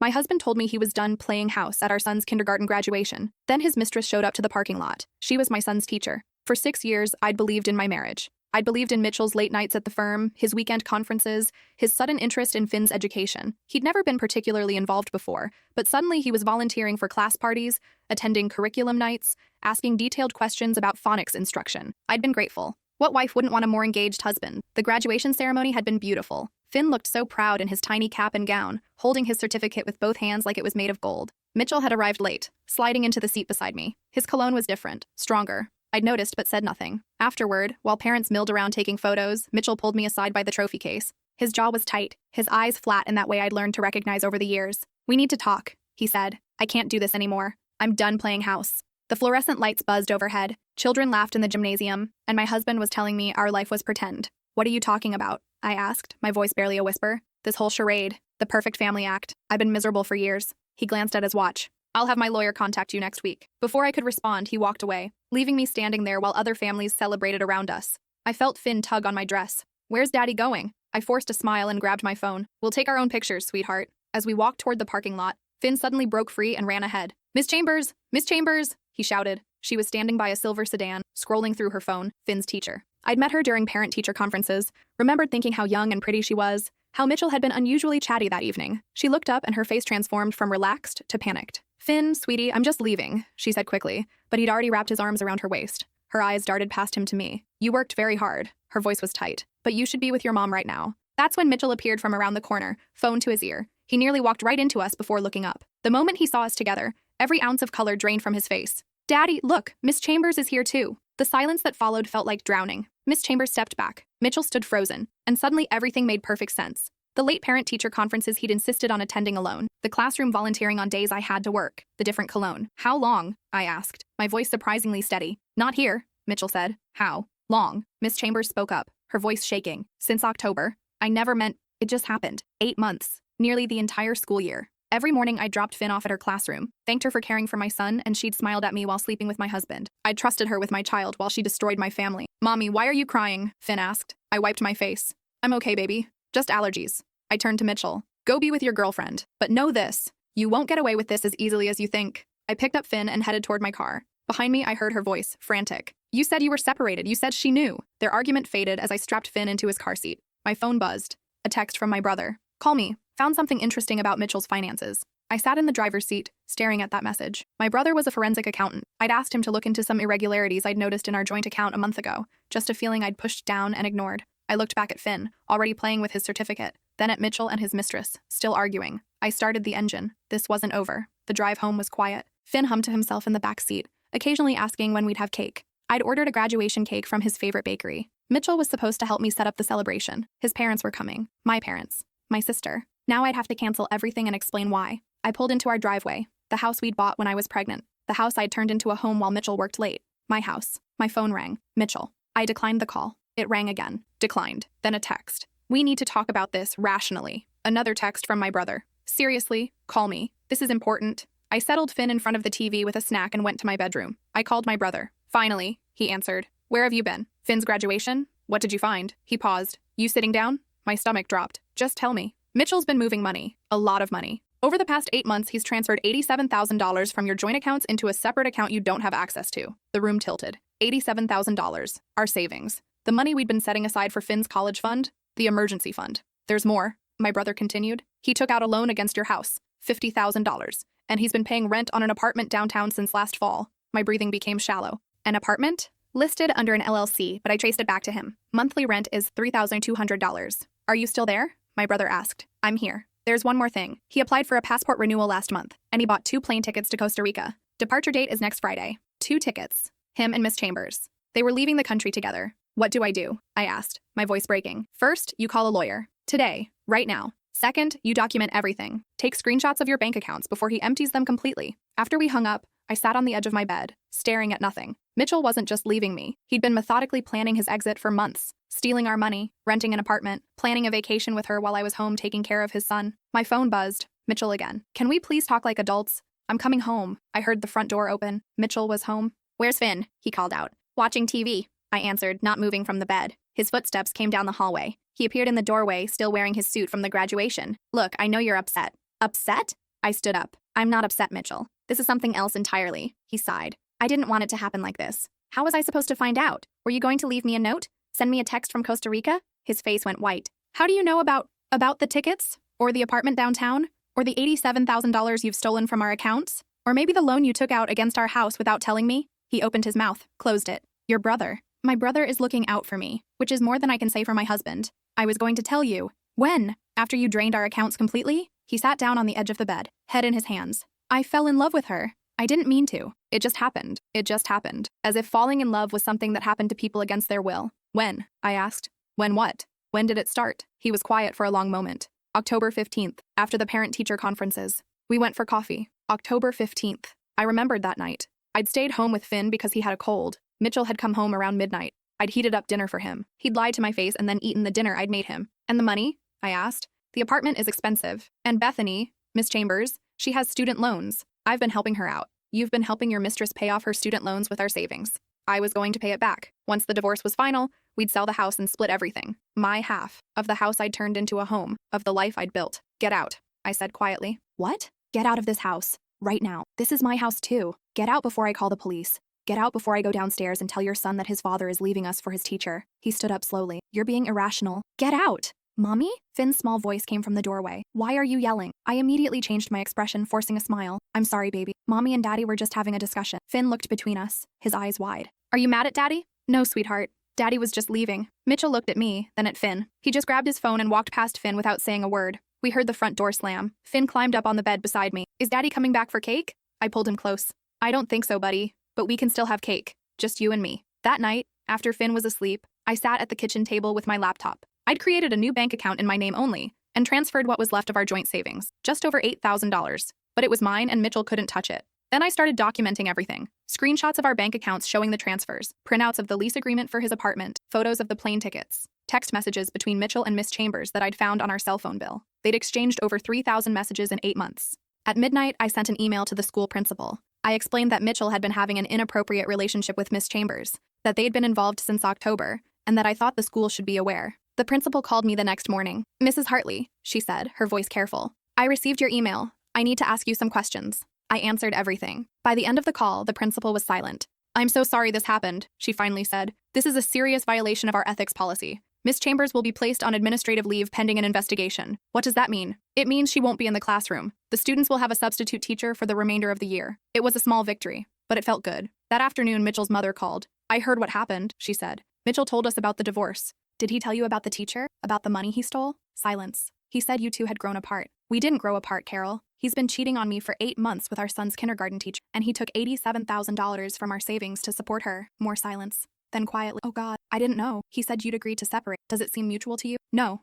My husband told me he was done playing house at our son's kindergarten graduation. Then his mistress showed up to the parking lot. She was my son's teacher. For 6 years, I'd believed in my marriage. I'd believed in Mitchell's late nights at the firm, his weekend conferences, his sudden interest in Finn's education. He'd never been particularly involved before, but suddenly he was volunteering for class parties, attending curriculum nights, asking detailed questions about phonics instruction. I'd been grateful. What wife wouldn't want a more engaged husband? The graduation ceremony had been beautiful. Finn looked so proud in his tiny cap and gown, holding his certificate with both hands like it was made of gold. Mitchell had arrived late, sliding into the seat beside me. His cologne was different, stronger. I'd noticed but said nothing. Afterward, while parents milled around taking photos, Mitchell pulled me aside by the trophy case. His jaw was tight, his eyes flat in that way I'd learned to recognize over the years. "We need to talk," he said. "I can't do this anymore. I'm done playing house." The fluorescent lights buzzed overhead, children laughed in the gymnasium, and my husband was telling me our life was pretend. "What are you talking about?" I asked, my voice barely a whisper. "This whole charade, the perfect family act. I've been miserable for years." He glanced at his watch. "I'll have my lawyer contact you next week." Before I could respond, he walked away, leaving me standing there while other families celebrated around us. I felt Finn tug on my dress. "Where's Daddy going?" I forced a smile and grabbed my phone. "We'll take our own pictures, sweetheart." As we walked toward the parking lot, Finn suddenly broke free and ran ahead. "Miss Chambers! Miss Chambers!" he shouted. She was standing by a silver sedan, scrolling through her phone, Finn's teacher. I'd met her during parent-teacher conferences, remembered thinking how young and pretty she was, how Mitchell had been unusually chatty that evening. She looked up and her face transformed from relaxed to panicked. "Finn, sweetie, I'm just leaving," she said quickly, but he'd already wrapped his arms around her waist. Her eyes darted past him to me. "You worked very hard." Her voice was tight. "But you should be with your mom right now." That's when Mitchell appeared from around the corner, phone to his ear. He nearly walked right into us before looking up. The moment he saw us together, every ounce of color drained from his face. "Daddy, look, Miss Chambers is here too." The silence that followed felt like drowning. Miss Chambers stepped back. Mitchell stood frozen, and suddenly everything made perfect sense. The late parent-teacher conferences he'd insisted on attending alone, the classroom volunteering on days I had to work, the different cologne. "How long?" I asked, my voice surprisingly steady. "Not here," Mitchell said. "How long?" Miss Chambers spoke up, her voice shaking. "Since October. I never meant, it just happened. 8 months. Nearly the entire school year." Every morning I dropped Finn off at her classroom, thanked her for caring for my son, and she'd smiled at me while sleeping with my husband. I'd trusted her with my child while she destroyed my family. "Mommy, why are you crying?" Finn asked. I wiped my face. "I'm okay, baby. Just allergies." I turned to Mitchell. "Go be with your girlfriend. But know this. You won't get away with this as easily as you think." I picked up Finn and headed toward my car. Behind me, I heard her voice, frantic. "You said you were separated. You said she knew." Their argument faded as I strapped Finn into his car seat. My phone buzzed. A text from my brother. "Call me. Found something interesting about Mitchell's finances." I sat in the driver's seat, staring at that message. My brother was a forensic accountant. I'd asked him to look into some irregularities I'd noticed in our joint account a month ago, just a feeling I'd pushed down and ignored. I looked back at Finn, already playing with his certificate, then at Mitchell and his mistress, still arguing. I started the engine. This wasn't over. The drive home was quiet. Finn hummed to himself in the back seat, occasionally asking when we'd have cake. I'd ordered a graduation cake from his favorite bakery. Mitchell was supposed to help me set up the celebration. His parents were coming. My parents. My sister. Now I'd have to cancel everything and explain why. I pulled into our driveway, the house we'd bought when I was pregnant, the house I'd turned into a home while Mitchell worked late. My house. My phone rang. Mitchell. I declined the call. It rang again. Declined. Then a text. "We need to talk about this rationally." Another text from my brother. "Seriously, call me. This is important." I settled Finn in front of the TV with a snack and went to my bedroom. I called my brother. "Finally," he answered. "Where have you been?" "Finn's graduation." "What did you find?" He paused. "You sitting down?" My stomach dropped. "Just tell me." "Mitchell's been moving money. A lot of money. Over the past 8 months, he's transferred $87,000 from your joint accounts into a separate account you don't have access to." The room tilted. $87,000. Our savings. The money we'd been setting aside for Finn's college fund. The emergency fund. "There's more," my brother continued. "He took out a loan against your house. $50,000. And he's been paying rent on an apartment downtown since last fall." My breathing became shallow. "An apartment?" "Listed under an LLC, but I traced it back to him. Monthly rent is $3,200. "Are you still there?" my brother asked. "I'm here. There's one more thing. He applied for a passport renewal last month, and he bought 2 plane tickets to Costa Rica. Departure date is next Friday. 2 tickets. Him and Miss Chambers. They were leaving the country together. What do I do?" I asked, my voice breaking. "First, you call a lawyer. Today. Right now. Second, you document everything. Take screenshots of your bank accounts before he empties them completely." After we hung up, I sat on the edge of my bed, staring at nothing. Mitchell wasn't just leaving me. He'd been methodically planning his exit for months, stealing our money, renting an apartment, planning a vacation with her while I was home taking care of his son. My phone buzzed. Mitchell again. "Can we please talk like adults? I'm coming home." I heard the front door open. Mitchell was home. "Where's Finn?" he called out. "Watching TV," I answered, not moving from the bed. His footsteps came down the hallway. He appeared in the doorway, still wearing his suit from the graduation. "Look, I know you're upset." "Upset?" I stood up. I'm not upset, Mitchell. This is something else entirely. He sighed. I didn't want it to happen like this. How was I supposed to find out? Were you going to leave me a note? Send me a text from Costa Rica? His face went white. How do you know about the tickets? Or the apartment downtown? Or the $87,000 you've stolen from our accounts? Or maybe the loan you took out against our house without telling me? He opened his mouth, closed it. Your brother. My brother is looking out for me, which is more than I can say for my husband. I was going to tell you. When? After you drained our accounts completely? He sat down on the edge of the bed, head in his hands. I fell in love with her. I didn't mean to. It just happened. It just happened. As if falling in love was something that happened to people against their will. When? I asked. When what? When did it start? He was quiet for a long moment. October 15th, after the parent-teacher conferences. We went for coffee. October 15th. I remembered that night. I'd stayed home with Finn because he had a cold. Mitchell had come home around midnight. I'd heated up dinner for him. He'd lied to my face and then eaten the dinner I'd made him. And the money? I asked. The apartment is expensive. And Bethany, Miss Chambers, she has student loans. I've been helping her out. You've been helping your mistress pay off her student loans with our savings. I was going to pay it back. Once the divorce was final, we'd sell the house and split everything. My half of the house I'd turned into a home, of the life I'd built. Get out, I said quietly. What? Get out of this house. Right now. This is my house too. Get out before I call the police. Get out before I go downstairs and tell your son that his father is leaving us for his teacher. He stood up slowly. You're being irrational. Get out! Mommy? Finn's small voice came from the doorway. Why are you yelling? I immediately changed my expression, forcing a smile. I'm sorry, baby. Mommy and Daddy were just having a discussion. Finn looked between us, his eyes wide. Are you mad at Daddy? No, sweetheart. Daddy was just leaving. Mitchell looked at me, then at Finn. He just grabbed his phone and walked past Finn without saying a word. We heard the front door slam. Finn climbed up on the bed beside me. Is Daddy coming back for cake? I pulled him close. I don't think so, buddy. But we can still have cake. Just you and me. That night, after Finn was asleep, I sat at the kitchen table with my laptop. I'd created a new bank account in my name only and transferred what was left of our joint savings, just over $8,000. But it was mine and Mitchell couldn't touch it. Then I started documenting everything. Screenshots of our bank accounts showing the transfers, printouts of the lease agreement for his apartment, photos of the plane tickets, text messages between Mitchell and Miss Chambers that I'd found on our cell phone bill. They'd exchanged over 3,000 messages in 8 months. At midnight, I sent an email to the school principal. I explained that Mitchell had been having an inappropriate relationship with Miss Chambers, that they'd been involved since October, and that I thought the school should be aware. The principal called me the next morning. Mrs. Hartley, she said, her voice careful. I received your email. I need to ask you some questions. I answered everything. By the end of the call, the principal was silent. I'm so sorry this happened, she finally said. This is a serious violation of our ethics policy. Miss Chambers will be placed on administrative leave pending an investigation. What does that mean? It means she won't be in the classroom. The students will have a substitute teacher for the remainder of the year. It was a small victory, but it felt good. That afternoon, Mitchell's mother called. I heard what happened, she said. Mitchell told us about the divorce. Did he tell you about the teacher? About the money he stole? Silence. He said you two had grown apart. We didn't grow apart, Carol. He's been cheating on me for 8 months with our son's kindergarten teacher, and he took $87,000 from our savings to support her. More silence. Then quietly, oh God, I didn't know. He said you'd agreed to separate. Does it seem mutual to you? No,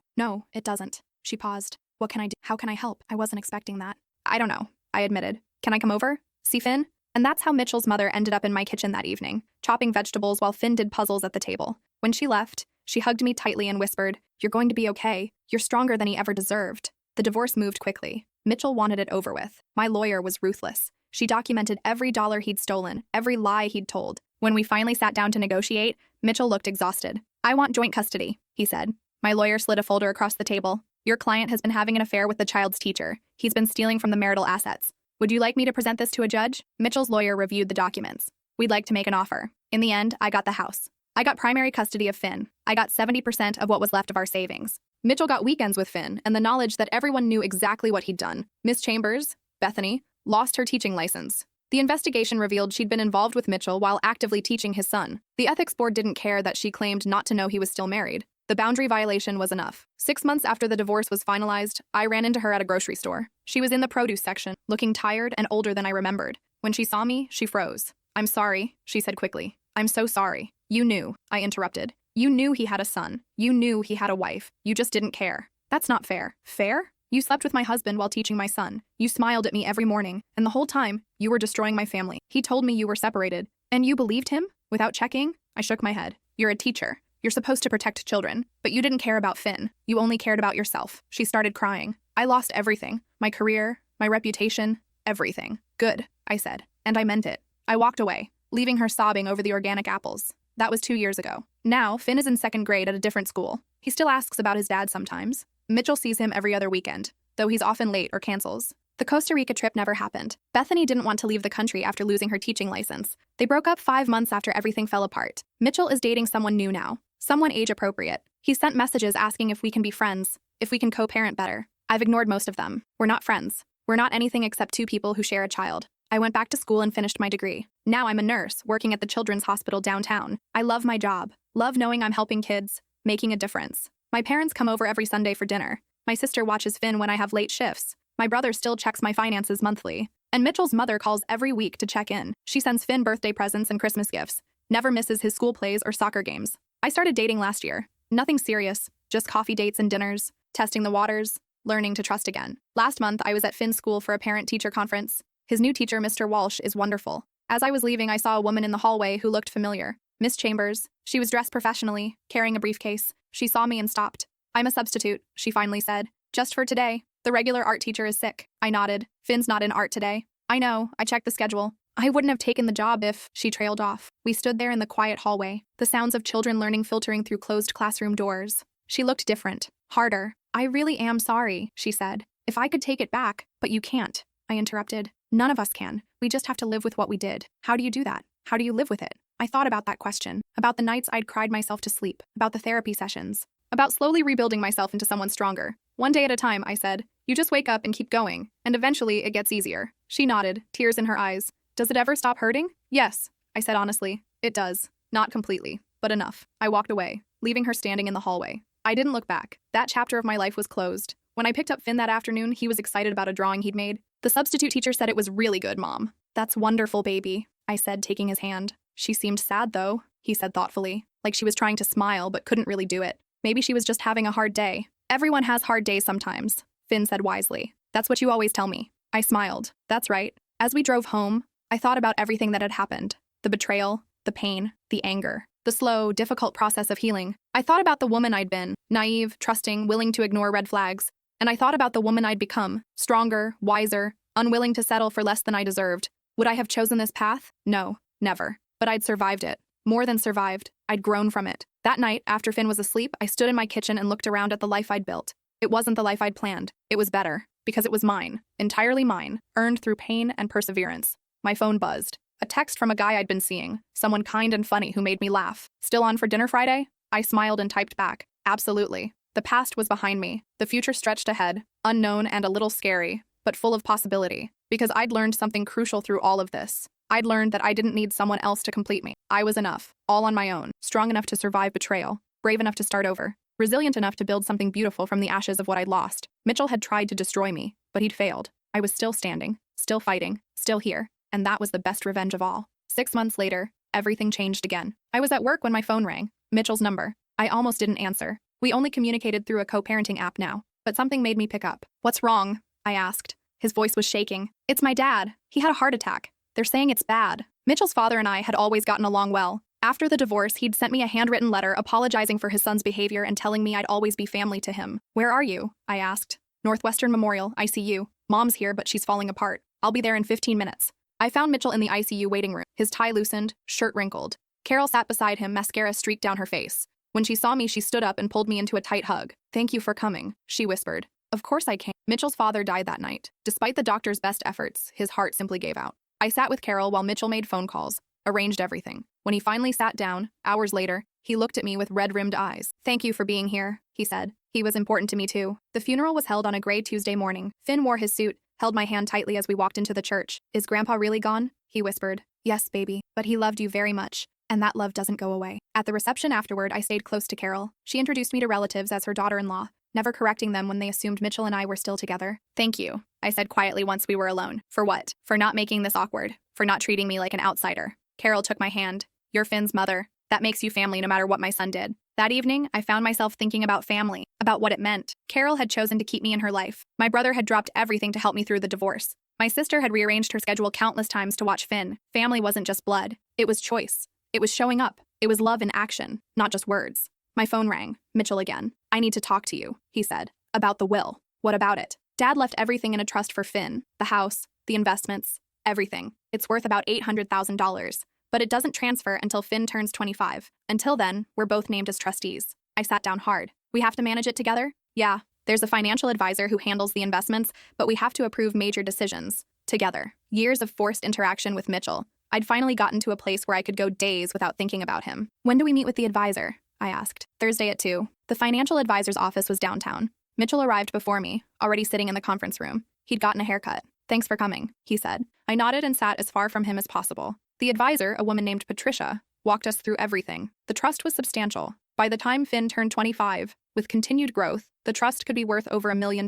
it doesn't. She paused. What can I do? How can I help? I wasn't expecting that. I don't know, I admitted. Can I come over? See Finn? And that's how Mitchell's mother ended up in my kitchen that evening, chopping vegetables while Finn did puzzles at the table. When she left, she hugged me tightly and whispered, "You're going to be okay. You're stronger than he ever deserved." The divorce moved quickly. Mitchell wanted it over with. My lawyer was ruthless. She documented every dollar he'd stolen, every lie he'd told. When we finally sat down to negotiate, Mitchell looked exhausted. I want joint custody, he said. My lawyer slid a folder across the table. Your client has been having an affair with the child's teacher. He's been stealing from the marital assets. Would you like me to present this to a judge? Mitchell's lawyer reviewed the documents. We'd like to make an offer. In the end, I got the house. I got primary custody of Finn. I got 70% of what was left of our savings. Mitchell got weekends with Finn and the knowledge that everyone knew exactly what he'd done. Miss Chambers, Bethany, lost her teaching license. The investigation revealed she'd been involved with Mitchell while actively teaching his son. The ethics board didn't care that she claimed not to know he was still married. The boundary violation was enough. 6 months after the divorce was finalized, I ran into her at a grocery store. She was in the produce section, looking tired and older than I remembered. When she saw me, she froze. I'm sorry, she said quickly. I'm so sorry. You knew, I interrupted. You knew he had a son. You knew he had a wife. You just didn't care. That's not fair. Fair? You slept with my husband while teaching my son. You smiled at me every morning, and the whole time, you were destroying my family. He told me you were separated. And you believed him? Without checking? I shook my head. You're a teacher. You're supposed to protect children. But you didn't care about Finn. You only cared about yourself. She started crying. I lost everything. My career, my reputation, everything. Good, I said. And I meant it. I walked away, leaving her sobbing over the organic apples. That was 2 years ago. Now, Finn is in 2nd grade at a different school. He still asks about his dad sometimes. Mitchell sees him every other weekend, though he's often late or cancels. The Costa Rica trip never happened. Bethany didn't want to leave the country after losing her teaching license. They broke up 5 months after everything fell apart. Mitchell is dating someone new now, someone age-appropriate. He sent messages asking if we can be friends, if we can co-parent better. I've ignored most of them. We're not friends. We're not anything except two people who share a child. I went back to school and finished my degree. Now I'm a nurse, working at the Children's Hospital downtown. I love my job. Love knowing I'm helping kids, making a difference. My parents come over every Sunday for dinner. My sister watches Finn when I have late shifts. My brother still checks my finances monthly. And Mitchell's mother calls every week to check in. She sends Finn birthday presents and Christmas gifts. Never misses his school plays or soccer games. I started dating last year. Nothing serious, just coffee dates and dinners, testing the waters, learning to trust again. Last month, I was at Finn's school for a parent-teacher conference. His new teacher, Mr. Walsh, is wonderful. As I was leaving, I saw a woman in the hallway who looked familiar. Miss Chambers. She was dressed professionally, carrying a briefcase. She saw me and stopped. "I'm a substitute," she finally said. "Just for today. The regular art teacher is sick." I nodded. "Finn's not in art today." "I know. I checked the schedule." "I wouldn't have taken the job if—" She trailed off. We stood there in the quiet hallway, the sounds of children learning filtering through closed classroom doors. She looked different, harder. "I really am sorry," she said. "If I could take it back, but you can't," I interrupted. "None of us can. We just have to live with what we did." "How do you do that? How do you live with it?" I thought about that question, about the nights I'd cried myself to sleep, about the therapy sessions, about slowly rebuilding myself into someone stronger. "One day at a time," I said. "You just wake up and keep going, and eventually it gets easier." She nodded, tears in her eyes. "Does it ever stop hurting?" "Yes," I said honestly. "It does. Not completely, but enough." I walked away, leaving her standing in the hallway. I didn't look back. That chapter of my life was closed. When I picked up Finn that afternoon, he was excited about a drawing he'd made. "The substitute teacher said it was really good, Mom." "That's wonderful, baby," I said, taking his hand. "She seemed sad, though," he said thoughtfully, like she was trying to smile but couldn't really do it. "Maybe she was just having a hard day." "Everyone has hard days sometimes," Finn said wisely. "That's what you always tell me." I smiled. "That's right." As we drove home, I thought about everything that had happened. The betrayal, the pain, the anger, the slow, difficult process of healing. I thought about the woman I'd been, naive, trusting, willing to ignore red flags. And I thought about the woman I'd become, stronger, wiser, unwilling to settle for less than I deserved. Would I have chosen this path? No, never. But I'd survived it. More than survived. I'd grown from it. That night, after Finn was asleep, I stood in my kitchen and looked around at the life I'd built. It wasn't the life I'd planned. It was better. Because it was mine. Entirely mine. Earned through pain and perseverance. My phone buzzed. A text from a guy I'd been seeing. Someone kind and funny who made me laugh. "Still on for dinner Friday?" I smiled and typed back. "Absolutely." The past was behind me. The future stretched ahead. Unknown and a little scary, but full of possibility. Because I'd learned something crucial through all of this. I'd learned that I didn't need someone else to complete me. I was enough. All on my own. Strong enough to survive betrayal. Brave enough to start over. Resilient enough to build something beautiful from the ashes of what I'd lost. Mitchell had tried to destroy me, but he'd failed. I was still standing, still fighting, still here. And that was the best revenge of all. 6 months later, everything changed again. I was at work when my phone rang. Mitchell's number. I almost didn't answer. We only communicated through a co-parenting app now. But something made me pick up. "What's wrong?" I asked. His voice was shaking. "It's my dad. He had a heart attack. They're saying it's bad." Mitchell's father and I had always gotten along well. After the divorce, he'd sent me a handwritten letter apologizing for his son's behavior and telling me I'd always be family to him. "Where are you?" I asked. "Northwestern Memorial, ICU. Mom's here, but she's falling apart. I'll be there in 15 minutes. I found Mitchell in the ICU waiting room, his tie loosened, shirt wrinkled. Carol sat beside him, mascara streaked down her face. When she saw me, she stood up and pulled me into a tight hug. "Thank you for coming," she whispered. "Of course I came." Mitchell's father died that night. Despite the doctor's best efforts, his heart simply gave out. I sat with Carol while Mitchell made phone calls, arranged everything. When he finally sat down, hours later, he looked at me with red-rimmed eyes. "Thank you for being here," he said. He was important to me too. The funeral was held on a gray Tuesday morning. Finn wore his suit, held my hand tightly as we walked into the church. "Is Grandpa really gone?" he whispered. "Yes, baby, but he loved you very much. And that love doesn't go away." At the reception afterward, I stayed close to Carol. She introduced me to relatives as her daughter-in-law, never correcting them when they assumed Mitchell and I were still together. "Thank you," I said quietly once we were alone. "For what?" "For not making this awkward. For not treating me like an outsider." Carol took my hand. "You're Finn's mother. That makes you family no matter what my son did." That evening, I found myself thinking about family, about what it meant. Carol had chosen to keep me in her life. My brother had dropped everything to help me through the divorce. My sister had rearranged her schedule countless times to watch Finn. Family wasn't just blood. It was choice. It was showing up. It was love in action, not just words. My phone rang. Mitchell again. "I need to talk to you," he said. "About the will." "What about it?" "Dad left everything in a trust for Finn. The house, the investments, everything. It's worth about $800,000. But it doesn't transfer until Finn turns 25. Until then, we're both named as trustees." I sat down hard. "We have to manage it together?" "Yeah. There's a financial advisor who handles the investments, but we have to approve major decisions together. Years of forced interaction with Mitchell. I'd finally gotten to a place where I could go days without thinking about him. When do we meet with the advisor? I asked. Thursday at 2. The financial advisor's office was downtown. Mitchell arrived before me, already sitting in the conference room. He'd gotten a haircut. Thanks for coming, he said. I nodded and sat as far from him as possible. The advisor, a woman named Patricia, walked us through everything. The trust was substantial. By the time Finn turned 25, with continued growth, the trust could be worth over $1 million.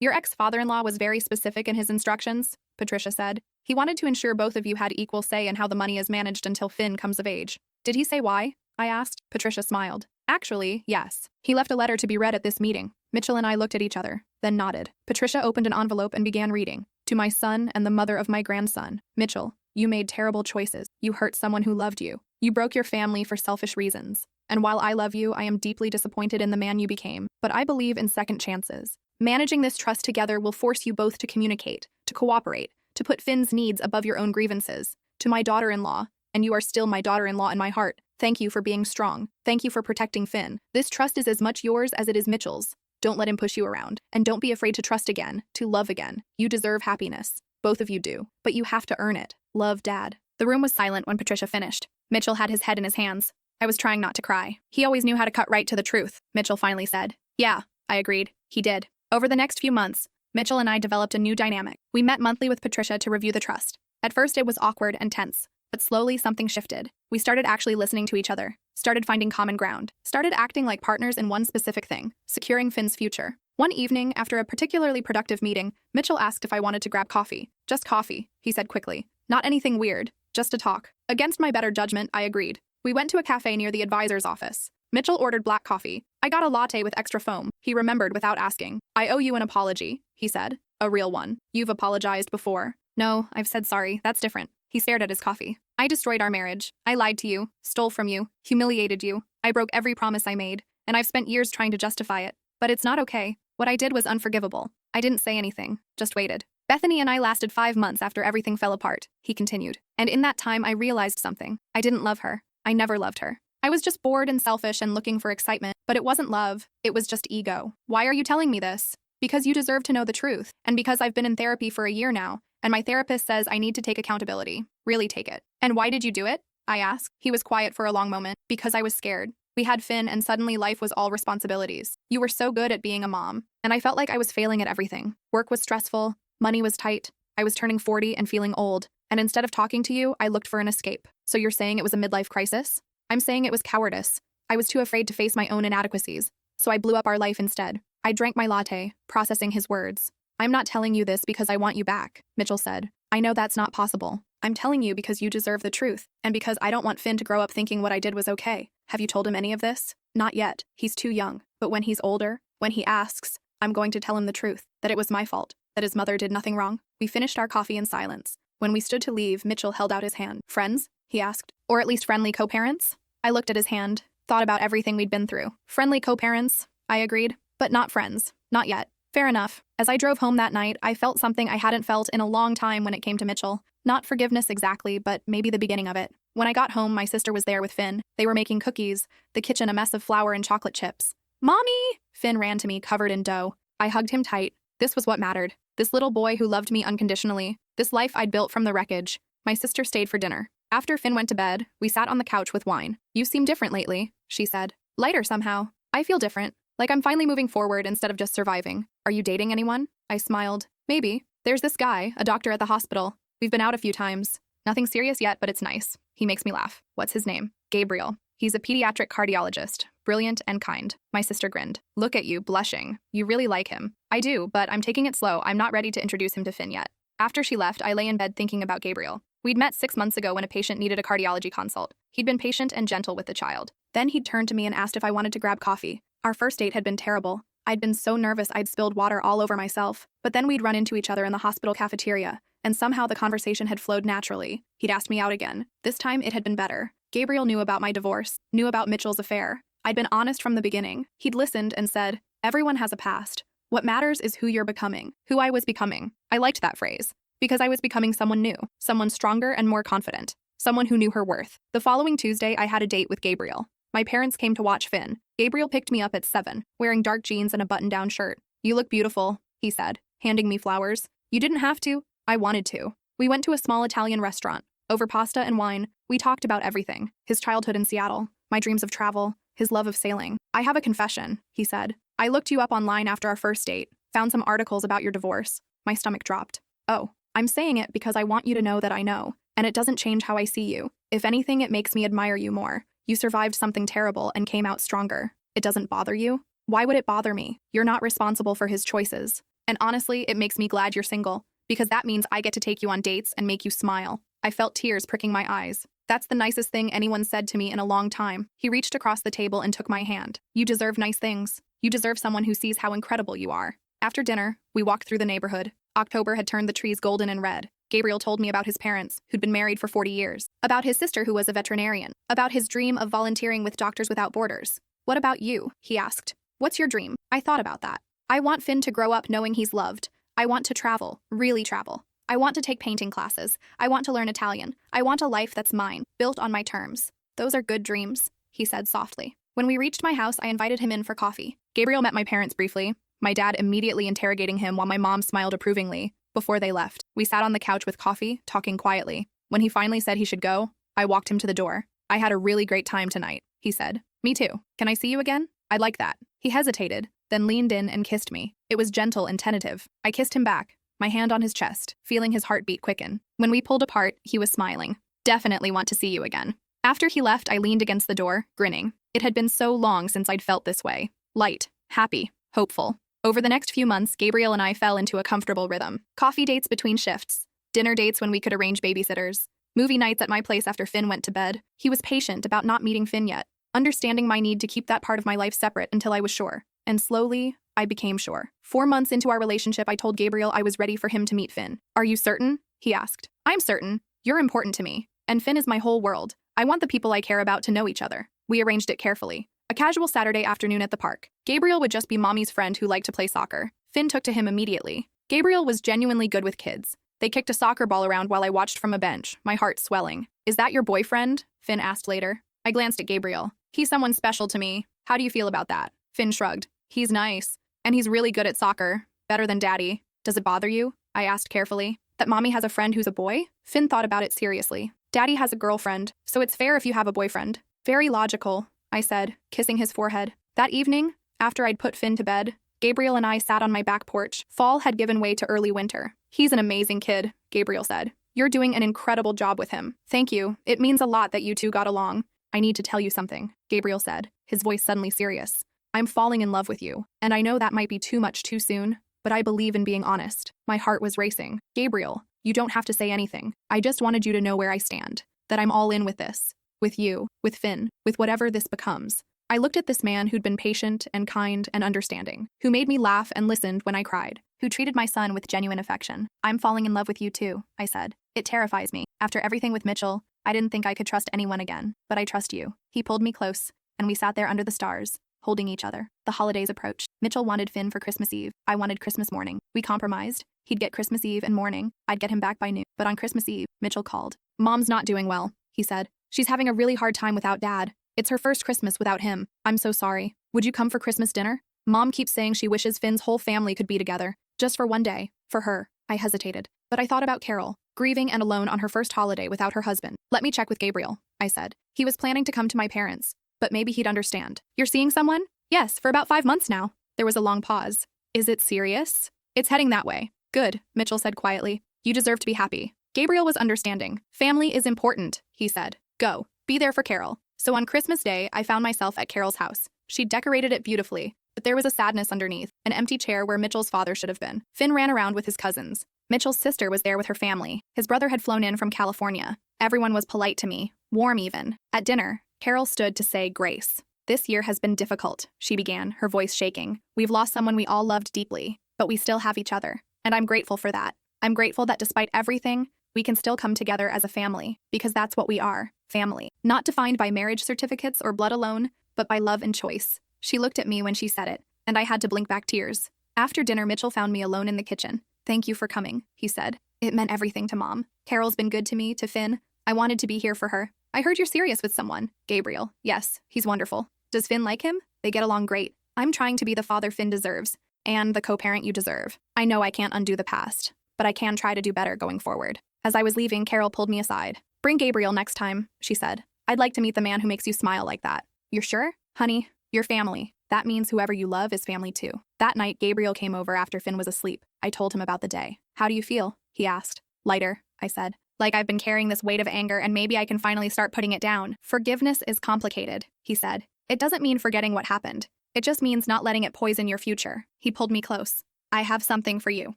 Your ex-father-in-law was very specific in his instructions, Patricia said. He wanted to ensure both of you had equal say in how the money is managed until Finn comes of age. Did he say why? I asked. Patricia smiled. Actually, yes. He left a letter to be read at this meeting. Mitchell and I looked at each other, then nodded. Patricia opened an envelope and began reading. To my son and the mother of my grandson, Mitchell, you made terrible choices. You hurt someone who loved you. You broke your family for selfish reasons. And while I love you, I am deeply disappointed in the man you became. But I believe in second chances. Managing this trust together will force you both to communicate, to cooperate, to put Finn's needs above your own grievances. To my daughter-in-law, and you are still my daughter-in-law in my heart, thank you for being strong. Thank you for protecting Finn. This trust is as much yours as it is Mitchell's. Don't let him push you around. And don't be afraid to trust again, to love again. You deserve happiness. Both of you do. But you have to earn it. Love, Dad. The room was silent when Patricia finished. Mitchell had his head in his hands. I was trying not to cry. He always knew how to cut right to the truth, Mitchell finally said. Yeah, I agreed. He did. Over the next few months, Mitchell and I developed a new dynamic. We met monthly with Patricia to review the trust. At first it was awkward and tense, but slowly something shifted. We started actually listening to each other, started finding common ground, started acting like partners in one specific thing, securing Finn's future. One evening, after a particularly productive meeting, Mitchell asked if I wanted to grab coffee. Just coffee, he said quickly. Not anything weird, just a talk. Against my better judgment, I agreed. We went to a cafe near the advisor's office. Mitchell ordered black coffee. I got a latte with extra foam. He remembered without asking. I owe you an apology, he said. A real one. You've apologized before. No, I've said sorry. That's different. He stared at his coffee. I destroyed our marriage. I lied to you, stole from you, humiliated you. I broke every promise I made, and I've spent years trying to justify it. But it's not okay. What I did was unforgivable. I didn't say anything, just waited. Bethany and I lasted 5 months after everything fell apart, he continued. And in that time, I realized something. I didn't love her. I never loved her. I was just bored and selfish and looking for excitement, but it wasn't love. It was just ego. Why are you telling me this? Because you deserve to know the truth, and because I've been in therapy for a year now, and my therapist says I need to take accountability. Really take it. And why did you do it? I asked. He was quiet for a long moment. Because I was scared. We had Finn, and suddenly life was all responsibilities. You were so good at being a mom, and I felt like I was failing at everything. Work was stressful, money was tight, I was turning 40 and feeling old, and instead of talking to you, I looked for an escape. So you're saying it was a midlife crisis? I'm saying it was cowardice. I was too afraid to face my own inadequacies, so I blew up our life instead. I drank my latte, processing his words. I'm not telling you this because I want you back, Mitchell said. I know that's not possible. I'm telling you because you deserve the truth, and because I don't want Finn to grow up thinking what I did was okay. Have you told him any of this? Not yet. He's too young. But when he's older, when he asks, I'm going to tell him the truth, that it was my fault, that his mother did nothing wrong. We finished our coffee in silence. When we stood to leave, Mitchell held out his hand. Friends? He asked. Or at least friendly co-parents? I looked at his hand, thought about everything we'd been through. Friendly co-parents, I agreed, but not friends. Not yet. Fair enough. As I drove home that night, I felt something I hadn't felt in a long time when it came to Mitchell. Not forgiveness exactly, but maybe the beginning of it. When I got home, my sister was there with Finn. They were making cookies, the kitchen a mess of flour and chocolate chips. Mommy! Finn ran to me, covered in dough. I hugged him tight. This was what mattered. This little boy who loved me unconditionally. This life I'd built from the wreckage. My sister stayed for dinner. After Finn went to bed, we sat on the couch with wine. You seem different lately, she said. Lighter somehow. I feel different. Like I'm finally moving forward instead of just surviving. Are you dating anyone? I smiled. Maybe. There's this guy, a doctor at the hospital. We've been out a few times. Nothing serious yet, but it's nice. He makes me laugh. What's his name? Gabriel. He's a pediatric cardiologist. Brilliant and kind. My sister grinned. Look at you, blushing. You really like him. I do, but I'm taking it slow. I'm not ready to introduce him to Finn yet. After she left, I lay in bed thinking about Gabriel. We'd met 6 months ago when a patient needed a cardiology consult. He'd been patient and gentle with the child. Then he'd turned to me and asked if I wanted to grab coffee. Our first date had been terrible. I'd been so nervous I'd spilled water all over myself. But then we'd run into each other in the hospital cafeteria, and somehow the conversation had flowed naturally. He'd asked me out again. This time it had been better. Gabriel knew about my divorce, knew about Mitchell's affair. I'd been honest from the beginning. He'd listened and said, everyone has a past. What matters is who you're becoming, who I was becoming. I liked that phrase, because I was becoming someone new, someone stronger and more confident, someone who knew her worth. The following Tuesday, I had a date with Gabriel. My parents came to watch Finn. Gabriel picked me up at 7, wearing dark jeans and a button-down shirt. You look beautiful, he said, handing me flowers. You didn't have to. I wanted to. We went to a small Italian restaurant. Over pasta and wine, we talked about everything. His childhood in Seattle, my dreams of travel, his love of sailing. I have a confession, he said. I looked you up online after our first date, found some articles about your divorce. My stomach dropped. Oh, I'm saying it because I want you to know that I know, and it doesn't change how I see you. If anything, it makes me admire you more. You survived something terrible and came out stronger. It doesn't bother you? Why would it bother me? You're not responsible for his choices. And honestly, it makes me glad you're single, because that means I get to take you on dates and make you smile. I felt tears pricking my eyes. That's the nicest thing anyone said to me in a long time. He reached across the table and took my hand. You deserve nice things. You deserve someone who sees how incredible you are. After dinner, we walked through the neighborhood. October had turned the trees golden and red. Gabriel told me about his parents, who'd been married for 40 years. About his sister, who was a veterinarian. About his dream of volunteering with Doctors Without Borders. What about you? He asked. What's your dream? I thought about that. I want Finn to grow up knowing he's loved. I want to travel, really travel. I want to take painting classes. I want to learn Italian. I want a life that's mine, built on my terms. Those are good dreams, he said softly. When we reached my house, I invited him in for coffee. Gabriel met my parents briefly, my dad immediately interrogating him while my mom smiled approvingly. Before they left, we sat on the couch with coffee, talking quietly. When he finally said he should go, I walked him to the door. I had a really great time tonight, he said. Me too. Can I see you again? I'd like that. He hesitated, then leaned in and kissed me. It was gentle and tentative. I kissed him back, my hand on his chest, feeling his heartbeat quicken. When we pulled apart, he was smiling. Definitely want to see you again. After he left, I leaned against the door, grinning. It had been so long since I'd felt this way. Light, happy, hopeful. Over the next few months, Gabriel and I fell into a comfortable rhythm. Coffee dates between shifts, dinner dates when we could arrange babysitters, movie nights at my place after Finn went to bed. He was patient about not meeting Finn yet, understanding my need to keep that part of my life separate until I was sure. And slowly, I became sure. 4 months into our relationship, I told Gabriel I was ready for him to meet Finn. Are you certain? He asked. I'm certain. You're important to me. And Finn is my whole world. I want the people I care about to know each other. We arranged it carefully. A casual Saturday afternoon at the park. Gabriel would just be mommy's friend who liked to play soccer. Finn took to him immediately. Gabriel was genuinely good with kids. They kicked a soccer ball around while I watched from a bench, my heart swelling. Is that your boyfriend? Finn asked later. I glanced at Gabriel. He's someone special to me. How do you feel about that? Finn shrugged. He's nice. And he's really good at soccer. Better than Daddy. Does it bother you? I asked carefully. That mommy has a friend who's a boy? Finn thought about it seriously. Daddy has a girlfriend, so it's fair if you have a boyfriend. Very logical, I said, kissing his forehead. That evening, after I'd put Finn to bed, Gabriel and I sat on my back porch. Fall had given way to early winter. He's an amazing kid, Gabriel said. You're doing an incredible job with him. Thank you. It means a lot that you two got along. I need to tell you something, Gabriel said, his voice suddenly serious. I'm falling in love with you, and I know that might be too much too soon, but I believe in being honest. My heart was racing. Gabriel, you don't have to say anything. I just wanted you to know where I stand, that I'm all in with this. With you, with Finn, with whatever this becomes. I looked at this man who'd been patient and kind and understanding, who made me laugh and listened when I cried, who treated my son with genuine affection. I'm falling in love with you too, I said. It terrifies me. After everything with Mitchell, I didn't think I could trust anyone again, but I trust you. He pulled me close, and we sat there under the stars, holding each other. The holidays approached. Mitchell wanted Finn for Christmas Eve. I wanted Christmas morning. We compromised. He'd get Christmas Eve and morning. I'd get him back by noon. But on Christmas Eve, Mitchell called. Mom's not doing well, he said. She's having a really hard time without Dad. It's her first Christmas without him. I'm so sorry. Would you come for Christmas dinner? Mom keeps saying she wishes Finn's whole family could be together. Just for one day. For her. I hesitated. But I thought about Carol, grieving and alone on her first holiday without her husband. Let me check with Gabriel, I said. He was planning to come to my parents, but maybe he'd understand. You're seeing someone? Yes, for about 5 months now. There was a long pause. Is it serious? It's heading that way. Good, Mitchell said quietly. You deserve to be happy. Gabriel was understanding. Family is important, he said. Go. Be there for Carol. So on Christmas Day, I found myself at Carol's house. She'd decorated it beautifully, but there was a sadness underneath, an empty chair where Mitchell's father should have been. Finn ran around with his cousins. Mitchell's sister was there with her family. His brother had flown in from California. Everyone was polite to me, warm even. At dinner, Carol stood to say grace. This year has been difficult, she began, her voice shaking. We've lost someone we all loved deeply, but we still have each other, and I'm grateful for that. I'm grateful that despite everything, we can still come together as a family, because that's what we are, family. Not defined by marriage certificates or blood alone, but by love and choice. She looked at me when she said it, and I had to blink back tears. After dinner, Mitchell found me alone in the kitchen. Thank you for coming, he said. It meant everything to Mom. Carol's been good to me, to Finn. I wanted to be here for her. I heard you're serious with someone. Gabriel. Yes, he's wonderful. Does Finn like him? They get along great. I'm trying to be the father Finn deserves. and the co-parent you deserve. I know I can't undo the past, but I can try to do better going forward. As I was leaving, Carol pulled me aside. Bring Gabriel next time, she said. I'd like to meet the man who makes you smile like that. You're sure? Honey, you're family. That means whoever you love is family too. That night, Gabriel came over after Finn was asleep. I told him about the day. How do you feel? He asked. Lighter, I said. Like I've been carrying this weight of anger and maybe I can finally start putting it down. Forgiveness is complicated, he said. It doesn't mean forgetting what happened. It just means not letting it poison your future. He pulled me close. I have something for you,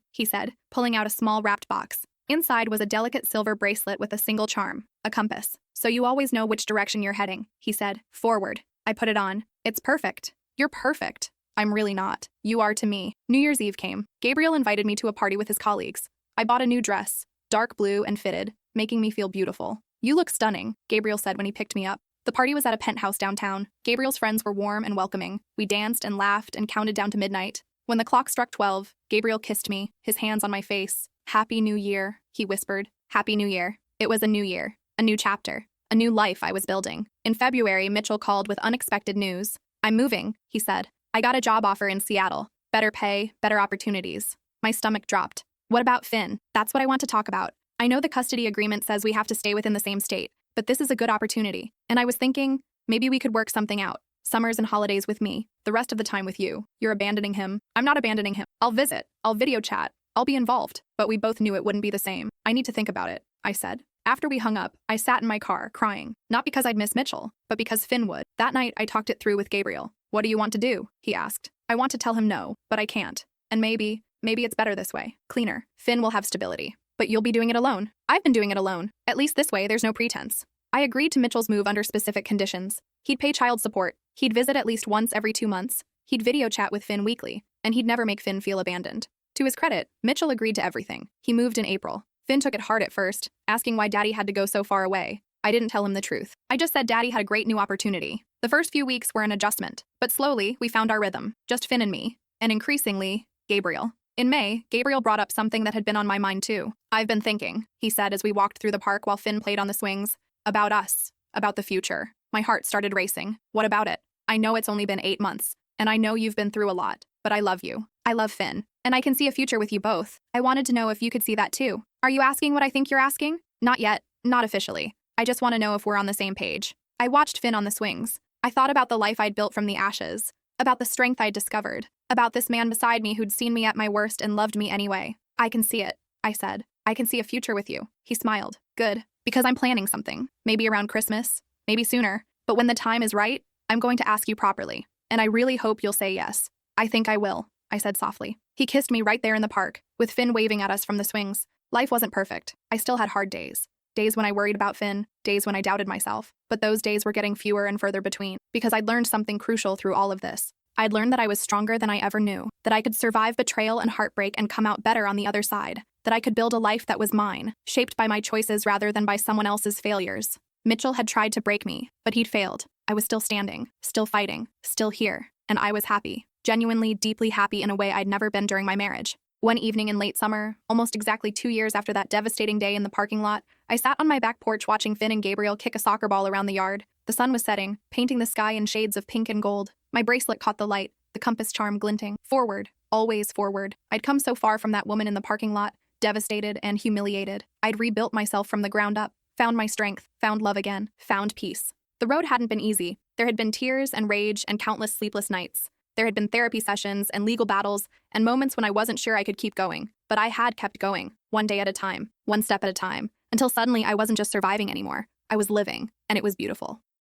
he said, pulling out a small wrapped box. Inside was a delicate silver bracelet with a single charm, a compass. So you always know which direction you're heading, he said. Forward. I put it on. It's perfect. You're perfect. I'm really not. You are to me. New Year's Eve came. Gabriel invited me to a party with his colleagues. I bought a new dress, dark blue and fitted, making me feel beautiful. You look stunning, Gabriel said when he picked me up. The party was at a penthouse downtown. Gabriel's friends were warm and welcoming. We danced and laughed and counted down to midnight. When the clock struck 12, Gabriel kissed me, his hands on my face. Happy New Year, he whispered. Happy New Year. It was a new year, a new chapter, a new life I was building. In February, Mitchell called with unexpected news. I'm moving, he said. I got a job offer in Seattle. Better pay, better opportunities. My stomach dropped. What about Finn? That's what I want to talk about. I know the custody agreement says we have to stay within the same state, but this is a good opportunity. And I was thinking, maybe we could work something out. Summers and holidays with me, the rest of the time with you. You're abandoning him. I'm not abandoning him. I'll visit. I'll video chat. I'll be involved. But we both knew it wouldn't be the same. I need to think about it, I said. After we hung up, I sat in my car, crying. Not because I'd miss Mitchell, but because Finn would. That night, I talked it through with Gabriel. What do you want to do? He asked. I want to tell him no, but I can't. And maybe it's better this way. Cleaner. Finn will have stability. But you'll be doing it alone. I've been doing it alone. At least this way, there's no pretense. I agreed to Mitchell's move under specific conditions. He'd pay child support. He'd visit at least once every 2 months. He'd video chat with Finn weekly. And he'd never make Finn feel abandoned. To his credit, Mitchell agreed to everything. He moved in April. Finn took it hard at first, asking why Daddy had to go so far away. I didn't tell him the truth. I just said Daddy had a great new opportunity. The first few weeks were an adjustment. But slowly, we found our rhythm. Just Finn and me. And increasingly, Gabriel. In May, Gabriel brought up something that had been on my mind too. I've been thinking, he said as we walked through the park while Finn played on the swings. About us. About the future. My heart started racing. What about it? I know it's only been 8 months. And I know you've been through a lot. But I love you. I love Finn. And I can see a future with you both. I wanted to know if you could see that too. Are you asking what I think you're asking? Not yet. Not officially. I just want to know if we're on the same page. I watched Finn on the swings. I thought about the life I'd built from the ashes. About the strength I'd discovered. About this man beside me who'd seen me at my worst and loved me anyway. I can see it, I said. I can see a future with you. He smiled. Good. Because I'm planning something. Maybe around Christmas. Maybe sooner. But when the time is right, I'm going to ask you properly. And I really hope you'll say yes. I think I will, I said softly. He kissed me right there in the park, with Finn waving at us from the swings. Life wasn't perfect. I still had hard days. Days when I worried about Finn, days when I doubted myself. But those days were getting fewer and further between, because I'd learned something crucial through all of this. I'd learned that I was stronger than I ever knew, that I could survive betrayal and heartbreak and come out better on the other side, that I could build a life that was mine, shaped by my choices rather than by someone else's failures. Mitchell had tried to break me, but he'd failed. I was still standing, still fighting, still here, and I was happy, genuinely, deeply happy in a way I'd never been during my marriage. One evening in late summer, almost exactly 2 years after that devastating day in the parking lot, I sat on my back porch watching Finn and Gabriel kick a soccer ball around the yard. The sun was setting, painting the sky in shades of pink and gold. My bracelet caught the light, the compass charm glinting. Forward, always forward. I'd come so far from that woman in the parking lot, devastated and humiliated. I'd rebuilt myself from the ground up, found my strength, found love again, found peace. The road hadn't been easy. There had been tears and rage and countless sleepless nights. There had been therapy sessions and legal battles and moments when I wasn't sure I could keep going. But I had kept going, one day at a time, one step at a time, until suddenly I wasn't just surviving anymore. I was living, and it was beautiful.